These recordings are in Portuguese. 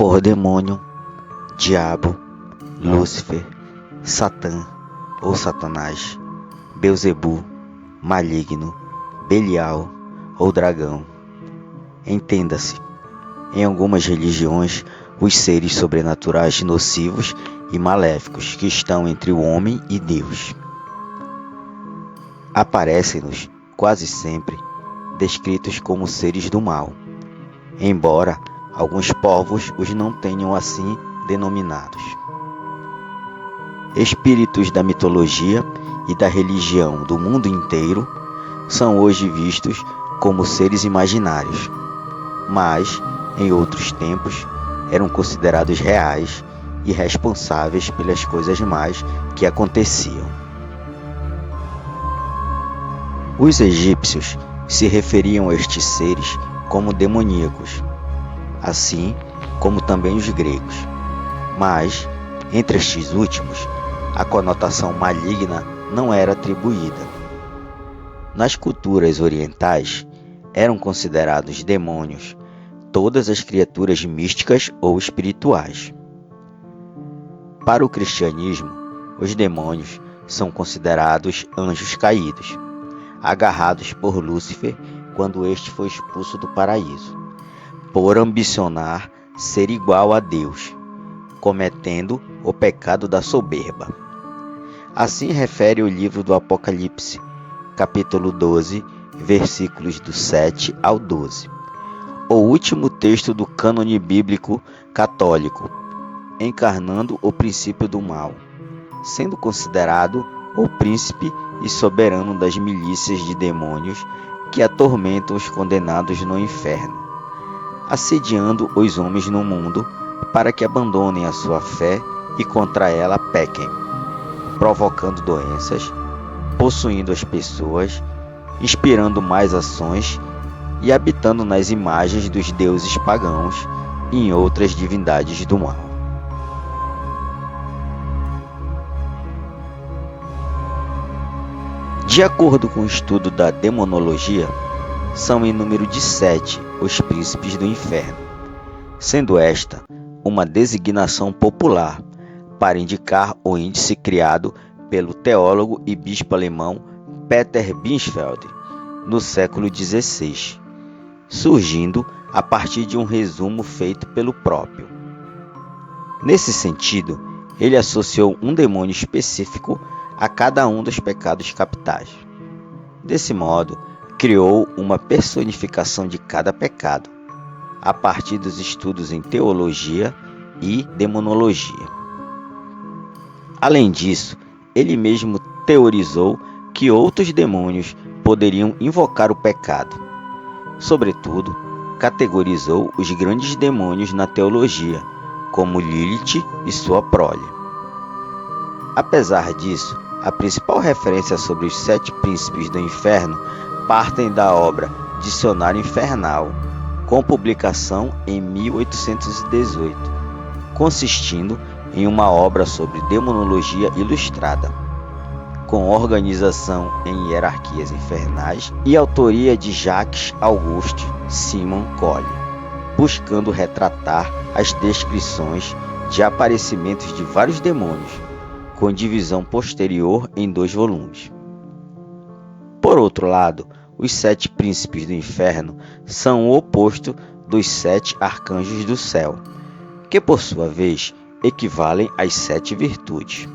por demônio, diabo, Lúcifer, Satã ou Satanás, Belzebu, maligno, Belial ou dragão. Entenda-se, em algumas religiões, os seres sobrenaturais nocivos e maléficos que estão entre o homem e Deus. Aparecem-nos, quase sempre, descritos como seres do mal, embora alguns povos os não tenham assim denominados. Espíritos da mitologia e da religião do mundo inteiro são hoje vistos como seres imaginários, mas, em outros tempos, eram considerados reais e responsáveis pelas coisas más que aconteciam. Os egípcios se referiam a estes seres como demoníacos, assim como também os gregos, mas, entre estes últimos, a conotação maligna não era atribuída. Nas culturas orientais, eram considerados demônios todas as criaturas místicas ou espirituais. Para o cristianismo, os demônios são considerados anjos caídos, agarrados por Lúcifer quando este foi expulso do paraíso, por ambicionar ser igual a Deus, cometendo o pecado da soberba. Assim refere o livro do Apocalipse, capítulo 12, versículos do 7 ao 12, o último texto do cânone bíblico católico, encarnando o princípio do mal, sendo considerado o príncipe e soberano das milícias de demônios que atormentam os condenados no inferno, assediando os homens no mundo para que abandonem a sua fé e contra ela pequem, provocando doenças, possuindo as pessoas, inspirando más ações e habitando nas imagens dos deuses pagãos e em outras divindades do mal. De acordo com o estudo da demonologia, são em número de 7 os príncipes do inferno, sendo esta uma designação popular para indicar o índice criado pelo teólogo e bispo alemão Peter Binsfeld no século XVI, surgindo a partir de um resumo feito pelo próprio. Nesse sentido, ele associou um demônio específico a cada um dos pecados capitais. Desse modo, criou uma personificação de cada pecado, a partir dos estudos em teologia e demonologia. Além disso, ele mesmo teorizou que outros demônios poderiam invocar o pecado. Sobretudo, categorizou os grandes demônios na teologia, como Lilith e sua prole. Apesar disso, a principal referência sobre os 7 príncipes do inferno partem da obra Dicionário Infernal, com publicação em 1818, consistindo em uma obra sobre demonologia ilustrada, com organização em hierarquias infernais e autoria de Jacques Auguste Simon Cole, buscando retratar as descrições de aparecimentos de vários demônios, com divisão posterior em 2 volumes. Por outro lado, os 7 príncipes do inferno são o oposto dos 7 arcanjos do céu, que por sua vez equivalem às 7 virtudes.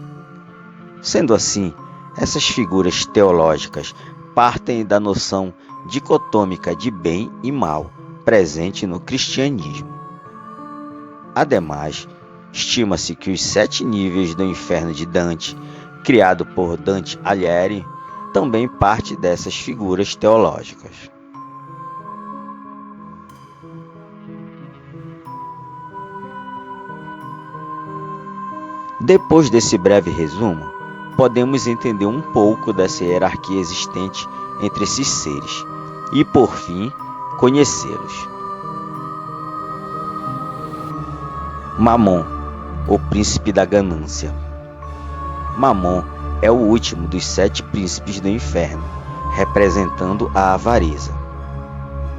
Sendo assim, essas figuras teológicas partem da noção dicotômica de bem e mal presente no cristianismo. Ademais, estima-se que os 7 níveis do inferno de Dante, criado por Dante Alighieri, também parte dessas figuras teológicas. Depois desse breve resumo, podemos entender um pouco dessa hierarquia existente entre esses seres e, por fim, conhecê-los. Mamon, o príncipe da ganância. Mamon é o último dos 7 príncipes do inferno, representando a avareza.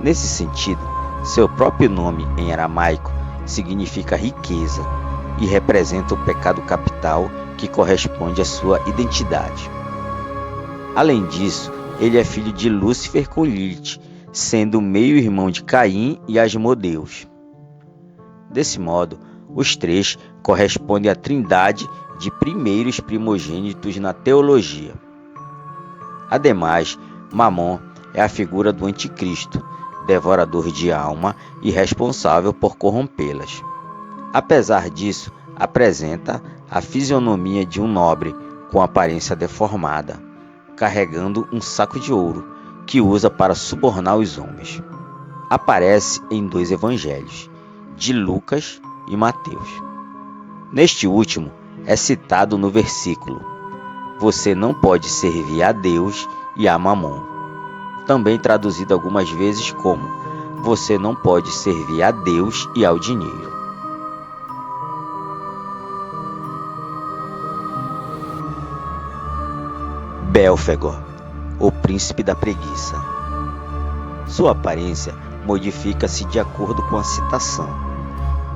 Nesse sentido, seu próprio nome em aramaico significa riqueza e representa o pecado capital que corresponde à sua identidade. Além disso, ele é filho de Lúcifer com Lilith, sendo meio-irmão de Caim e Asmodeus. Desse modo, os três correspondem à trindade de primeiros primogênitos na teologia. Ademais, Mamon é a figura do anticristo, devorador de alma e responsável por corrompê-las. Apesar disso, apresenta a fisionomia de um nobre com aparência deformada, carregando um saco de ouro que usa para subornar os homens. Aparece em 2 evangelhos, de Lucas e Mateus. Neste último, é citado no versículo: "Você não pode servir a Deus e a Mamon", também traduzido algumas vezes como "Você não pode servir a Deus e ao dinheiro". Belfegor, o príncipe da preguiça. Sua aparência modifica-se de acordo com a citação,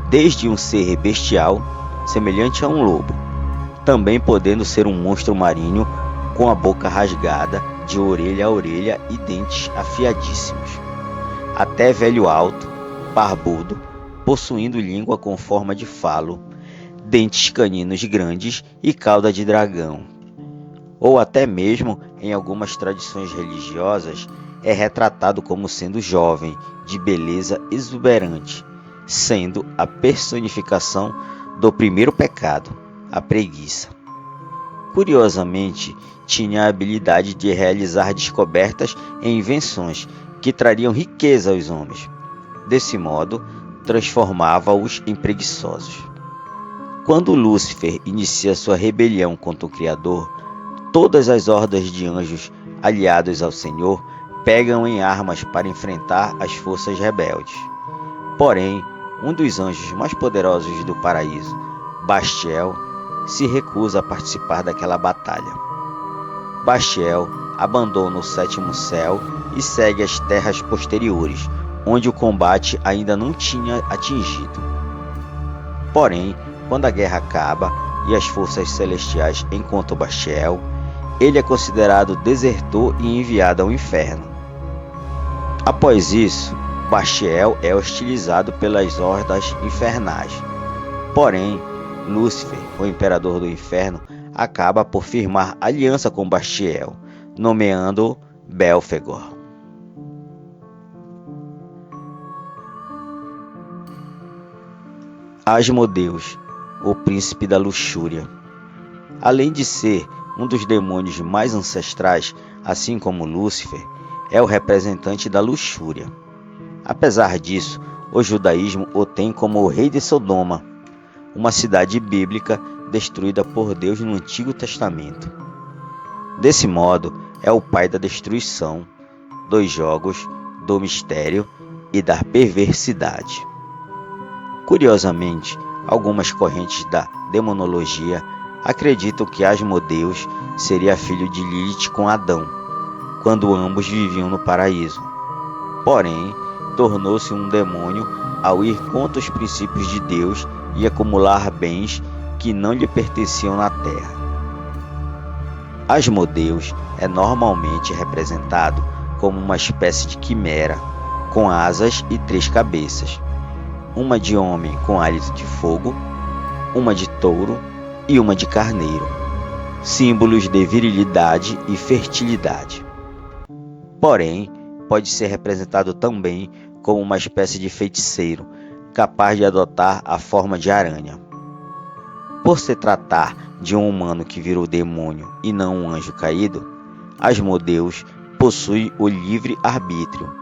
desde um ser bestial, semelhante a um lobo, também podendo ser um monstro marinho com a boca rasgada de orelha a orelha e dentes afiadíssimos, até velho alto, barbudo, possuindo língua com forma de falo, dentes caninos grandes e cauda de dragão. Ou até mesmo, em algumas tradições religiosas, é retratado como sendo jovem, de beleza exuberante, sendo a personificação do primeiro pecado, a preguiça. Curiosamente, tinha a habilidade de realizar descobertas e invenções que trariam riqueza aos homens. Desse modo, transformava-os em preguiçosos. Quando Lúcifer inicia sua rebelião contra o Criador, todas as hordas de anjos aliados ao Senhor pegam em armas para enfrentar as forças rebeldes. Porém, um dos anjos mais poderosos do paraíso, Bastiel, se recusa a participar daquela batalha. Bastiel abandona o 7º céu e segue as terras posteriores, onde o combate ainda não tinha atingido. Porém, quando a guerra acaba e as forças celestiais encontram Bastiel, ele é considerado desertor e enviado ao inferno. Após isso, Bastiel é hostilizado pelas hordas infernais. Porém, Lúcifer, o imperador do inferno, acaba por firmar aliança com Bastiel, nomeando-o Belfegor. Asmodeus, o príncipe da luxúria. Além de ser um dos demônios mais ancestrais, assim como Lúcifer, é o representante da luxúria. Apesar disso, o judaísmo o tem como o rei de Sodoma, uma cidade bíblica destruída por Deus no Antigo Testamento. Desse modo, é o pai da destruição, dos jogos, do mistério e da perversidade. Curiosamente, algumas correntes da demonologia acreditam que Asmodeus seria filho de Lilith com Adão, quando ambos viviam no paraíso. Porém, tornou-se um demônio ao ir contra os princípios de Deus e acumular bens que não lhe pertenciam na terra. Asmodeus é normalmente representado como uma espécie de quimera, com asas e 3 cabeças, uma de homem com hálito de fogo, uma de touro e uma de carneiro, símbolos de virilidade e fertilidade. Porém, pode ser representado também como uma espécie de feiticeiro, capaz de adotar a forma de aranha. Por se tratar de um humano que virou demônio e não um anjo caído, Asmodeus possui o livre arbítrio,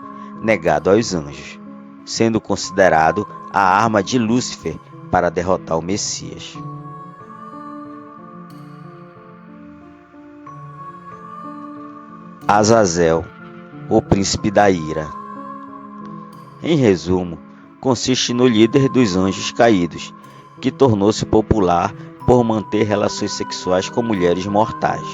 negado aos anjos, sendo considerado a arma de Lúcifer para derrotar o Messias. Azazel, o príncipe da ira. Em resumo, consiste no líder dos anjos caídos, que tornou-se popular por manter relações sexuais com mulheres mortais.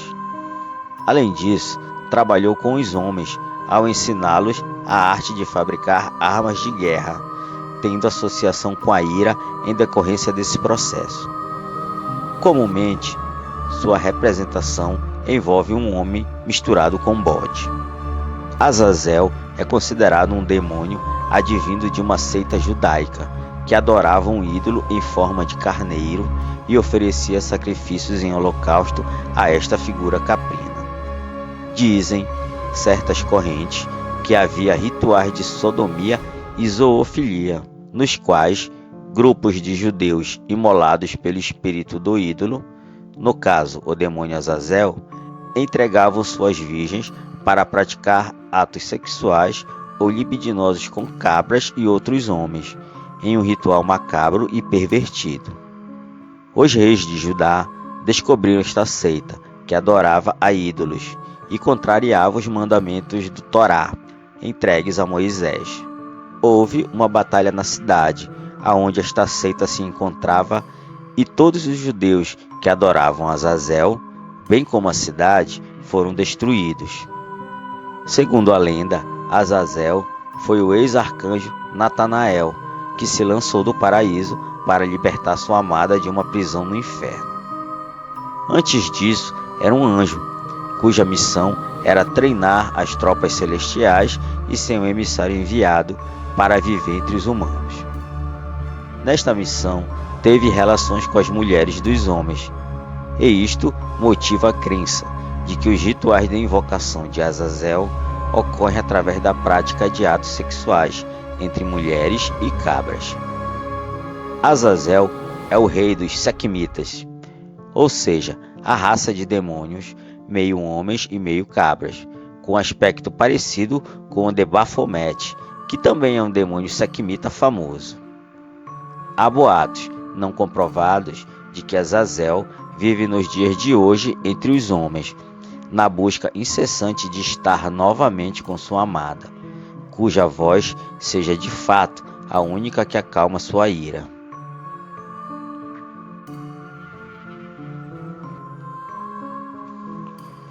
Além disso, trabalhou com os homens ao ensiná-los a arte de fabricar armas de guerra, tendo associação com a ira em decorrência desse processo. Comumente, sua representação envolve um homem misturado com bode. Azazel é considerado um demônio advindo de uma seita judaica que adorava um ídolo em forma de carneiro e oferecia sacrifícios em holocausto a esta figura caprina. Dizem certas correntes que havia rituais de sodomia e zoofilia, nos quais grupos de judeus imolados pelo espírito do ídolo, no caso o demônio Azazel, entregavam suas virgens para praticar atos sexuais ou libidinosos com cabras e outros homens, em um ritual macabro e pervertido. Os reis de Judá descobriram esta seita, que adorava a ídolos e contrariava os mandamentos do Torá, entregues a Moisés. Houve uma batalha na cidade, aonde esta seita se encontrava, e todos os judeus que adoravam Azazel, bem como a cidade, foram destruídos. Segundo a lenda, Azazel foi o ex-arcanjo Natanael, que se lançou do paraíso para libertar sua amada de uma prisão no inferno. Antes disso, era um anjo, cuja missão era treinar as tropas celestiais e ser um emissário enviado para viver entre os humanos. Nesta missão, teve relações com as mulheres dos homens, e isto motiva a crença de que os rituais de invocação de Azazel ocorrem através da prática de atos sexuais entre mulheres e cabras. Azazel é o rei dos Sequimitas, ou seja, a raça de demônios, meio homens e meio cabras, com aspecto parecido com o de Baphomet, que também é um demônio sequimita famoso. Há boatos não comprovados de que Azazel vive nos dias de hoje entre os homens, na busca incessante de estar novamente com sua amada, cuja voz seja de fato a única que acalma sua ira.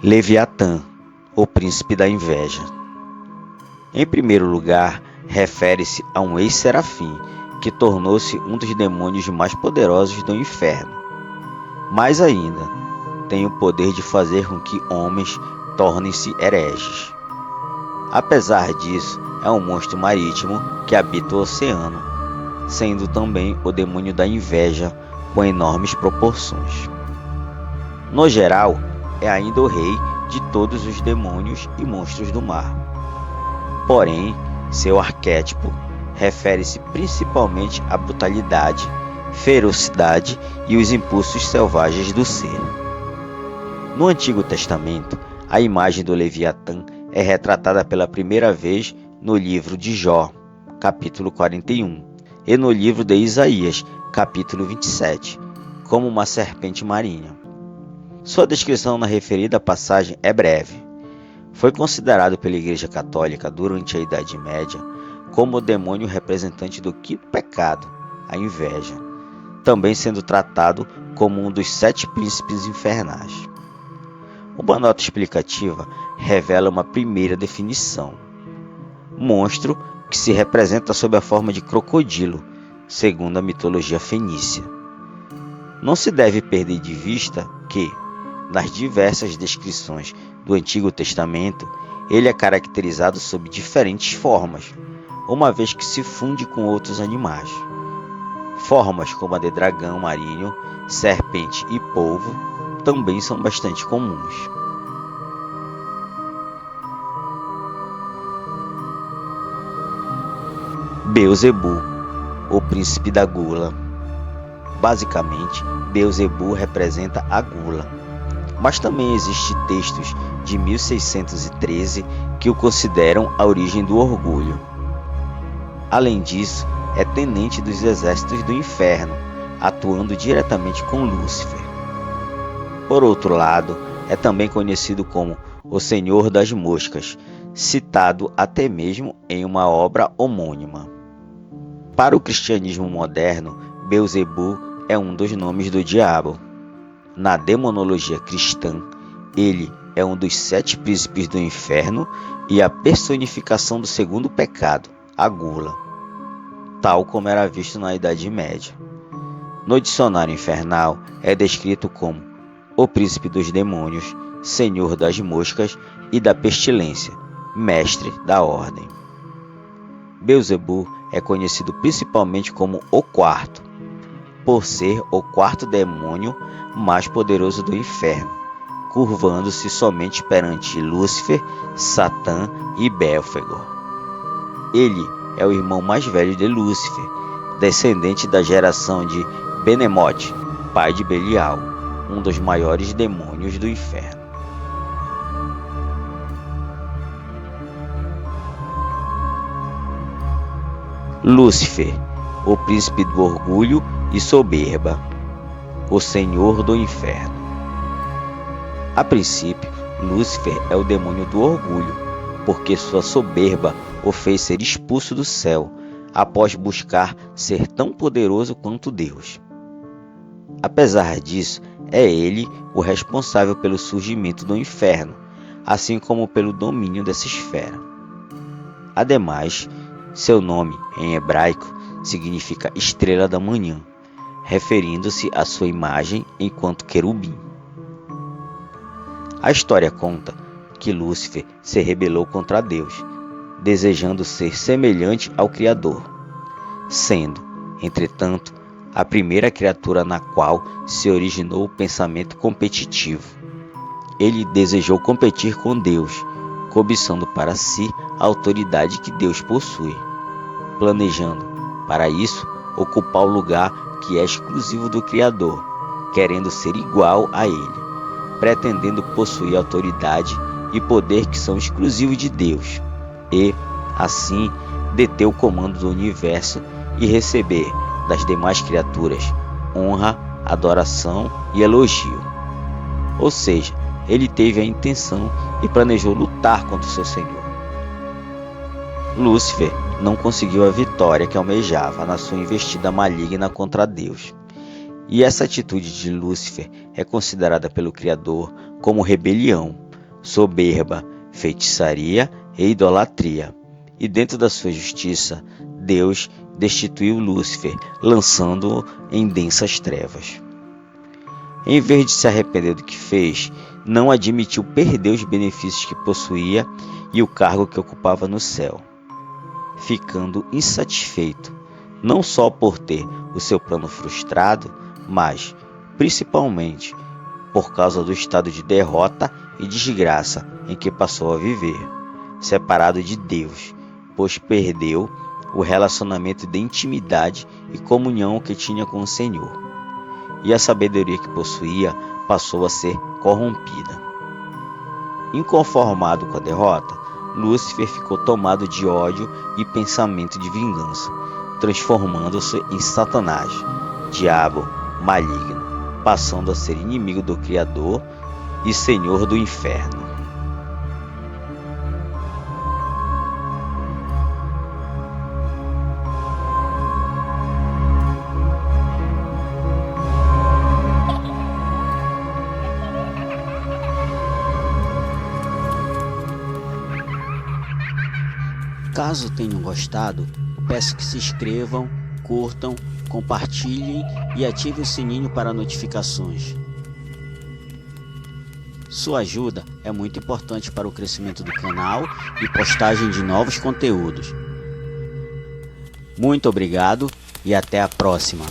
Leviatã, o príncipe da inveja. Em primeiro lugar, refere-se a um ex-serafim que tornou-se um dos demônios mais poderosos do inferno. Mais ainda, tem o poder de fazer com que homens tornem-se hereges. Apesar disso, é um monstro marítimo que habita o oceano, sendo também o demônio da inveja com enormes proporções. No geral, é ainda o rei de todos os demônios e monstros do mar. Porém, seu arquétipo refere-se principalmente à brutalidade, ferocidade e os impulsos selvagens do ser. No Antigo Testamento, a imagem do Leviatã é retratada pela primeira vez no livro de Jó, capítulo 41, e no livro de Isaías, capítulo 27, como uma serpente marinha. Sua descrição na referida passagem é breve. Foi considerado pela Igreja Católica durante a Idade Média como o demônio representante do quinto pecado, a inveja, também sendo tratado como um dos 7 príncipes infernais. Uma nota explicativa revela uma primeira definição: monstro que se representa sob a forma de crocodilo, segundo a mitologia fenícia. Não se deve perder de vista que, nas diversas descrições do Antigo Testamento, ele é caracterizado sob diferentes formas, uma vez que se funde com outros animais. Formas como a de dragão marinho, serpente e polvo também são bastante comuns. Beelzebu, o príncipe da gula. Basicamente, Beelzebu representa a gula, mas também existem textos de 1613 que o consideram a origem do orgulho. Além disso, é tenente dos exércitos do inferno, atuando diretamente com Lúcifer. Por outro lado, é também conhecido como o Senhor das Moscas, citado até mesmo em uma obra homônima. Para o cristianismo moderno, Beelzebu é um dos nomes do diabo. Na demonologia cristã, ele é um dos 7 príncipes do inferno e a personificação do segundo pecado, a gula. tal como era visto na Idade Média. No dicionário infernal é descrito como o príncipe dos demônios, senhor das moscas e da pestilência, mestre da ordem. Beelzebul é conhecido principalmente como o quarto, por ser o quarto demônio mais poderoso do inferno, curvando-se somente perante Lúcifer, Satã e Belfegor. Ele é o irmão mais velho de Lúcifer, descendente da geração de Benemote, pai de Belial, um dos maiores demônios do inferno. Lúcifer, o príncipe do orgulho e soberba, o senhor do inferno. A princípio, Lúcifer é o demônio do orgulho, porque sua soberba o fez ser expulso do céu, após buscar ser tão poderoso quanto Deus. Apesar disso, é ele o responsável pelo surgimento do inferno, assim como pelo domínio dessa esfera. Ademais, seu nome, em hebraico, significa estrela da manhã, referindo-se à sua imagem enquanto querubim. A história conta que Lúcifer se rebelou contra Deus, desejando ser semelhante ao Criador, sendo, entretanto, a primeira criatura na qual se originou o pensamento competitivo. Ele desejou competir com Deus, cobiçando para si a autoridade que Deus possui, planejando, para isso, ocupar o lugar que é exclusivo do Criador, querendo ser igual a ele, pretendendo possuir autoridade e poder que são exclusivos de Deus, e, assim, deter o comando do universo e receber das demais criaturas honra, adoração e elogio. Ou seja, ele teve a intenção e planejou lutar contra o seu Senhor. Lúcifer não conseguiu a vitória que almejava na sua investida maligna contra Deus. E essa atitude de Lúcifer é considerada pelo Criador como rebelião, soberba, feitiçaria e idolatria. E dentro da sua justiça, Deus destituiu Lúcifer, lançando-o em densas trevas. Em vez de se arrepender do que fez, não admitiu perder os benefícios que possuía e o cargo que ocupava no céu, ficando insatisfeito, não só por ter o seu plano frustrado, mas, principalmente, por causa do estado de derrota e desgraça em que passou a viver, separado de Deus, pois perdeu o relacionamento de intimidade e comunhão que tinha com o Senhor, e a sabedoria que possuía passou a ser corrompida. Inconformado com a derrota, Lúcifer ficou tomado de ódio e pensamento de vingança, transformando-se em Satanás, diabo maligno, passando a ser inimigo do Criador e Senhor do inferno. Caso tenham gostado, peço que se inscrevam, curtam, compartilhem e ativem o sininho para notificações. Sua ajuda é muito importante para o crescimento do canal e postagem de novos conteúdos. Muito obrigado e até a próxima!